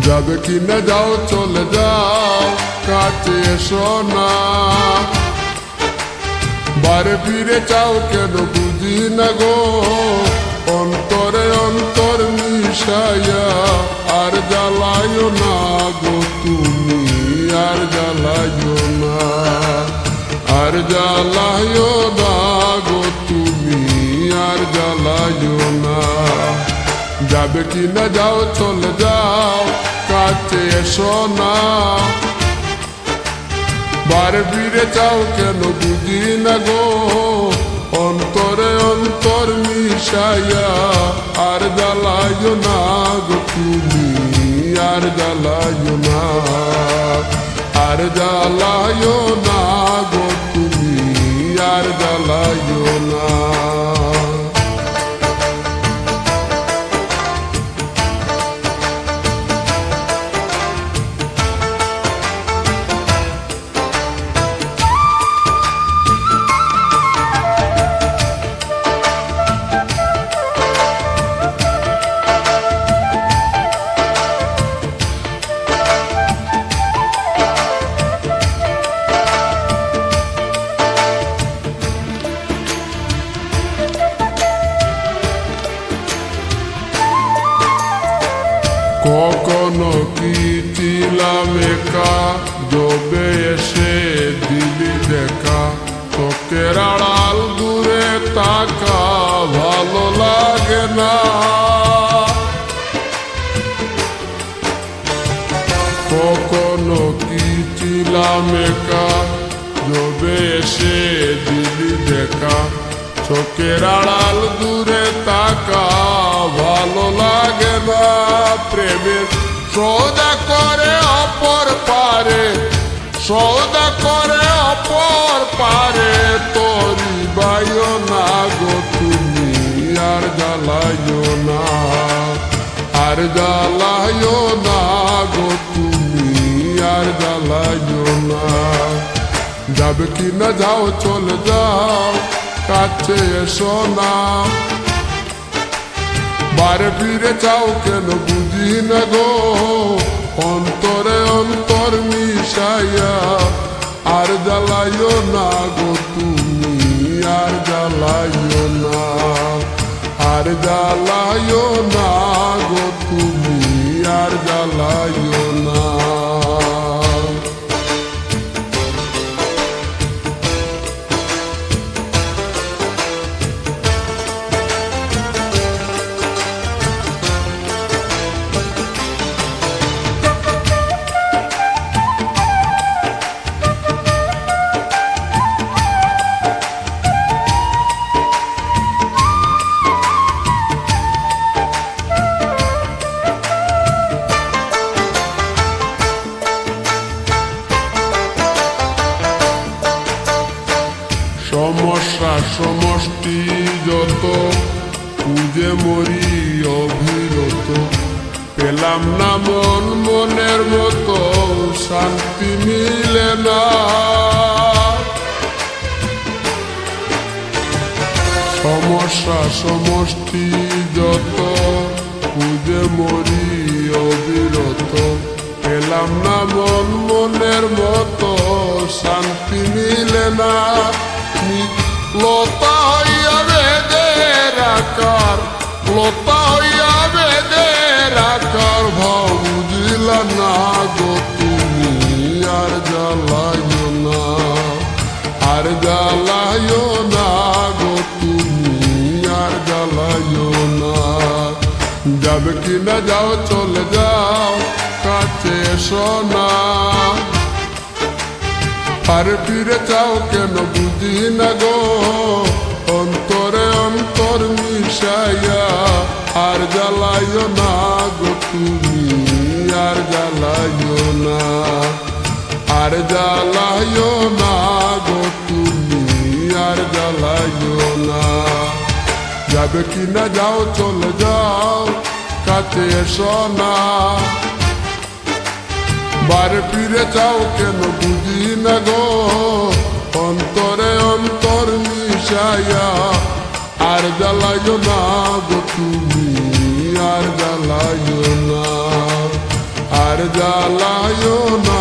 যাবে কিনা যাও চলে যাও, কাছে এসো না। বারে ফিরে চাও কেন বুঝি না গো, অন্তরে অন্তর মিশাইয়া আর জ্বালাইও না গো তুমি, আর জ্বালাইও না, আর জ্বালাইও না গো তুমি, আর জ্বালাইও না। যাবে কিনা যাও চলে যাও, কাছে এসো না। বারে ফিরে চাও কেন বুঝি না গো, অন্তরে অন্তর মিশাইয়া আর জ্বালাইও না গো তুমি, আর জ্বালাইও না, আর জ্বালাইও না গো তুমি, আর জ্বালাইও না। কখনো কি ছিলাম একা, যবে এসে দিলি দেখা, চোখের আড়াল দূরে তাকা ভালো লাগে না। কখনো কি ছিলাম একা, যবে এসে দিলি দেখা, চোখের আড়াল দূরে তাকা ভালো লাগে না। প্রেমের সৌদা করে অপর পারে, সৌদা করে অপর পারে, তোরি বাইও না গো তুমি, আর জ্বালাইও না, আর জ্বালাইও না গো তুমি, আর জ্বালাইও না। যাবে কিনা যাও চলে যাও, কাছে এসো না। বারে ফিরে চাও কেন বুঝি না গো, অন্তরে অন্তর মিশাইয়া আর জ্বালাইও না গো তুমি, আর জ্বালাইও না, আর জ্বালাইও না গো তুমি, আর জ্বালাইও না। সমস্যা সমষ্টি যত, খুঁজে মরি অবিরত, পেলাম না মন মনের মতো, শান্তি মিলে না। সমস্যা সমষ্টি যত, খুঁজে মরি অবিরত, পেলাম না মন মনের মতো, শান্তি মিলে না। লতা হইয়া বেদের আকার, লতা হইয়া বেদের আকার, ভাব বুঝিলা না গো তুমি, আর জ্বালাইও না, আর জ্বালাইও না গো তুমি, আর জ্বালাইও না। যাবে কিনা যাও চলে যাও, কাছে এসো না। আর ফিরে চাও কেন বুঝি না গো, অন্তরে অন্তর মিশাইয়া আর জ্বালাইও না গো তুমি, আর জ্বালাইও না, আর জ্বালাইও না গো তুমি, আর জ্বালাইও না। যাবে কিনা যাও চলে যাও, কাছে এসো না। বারে ফিরে চাও কেন বুঝি না গো, অন্তরে অন্তর মিশাইয়া আর জ্বালাইও না গো তুমি, আর জ্বালাইও না, আর জ্বালায়ও না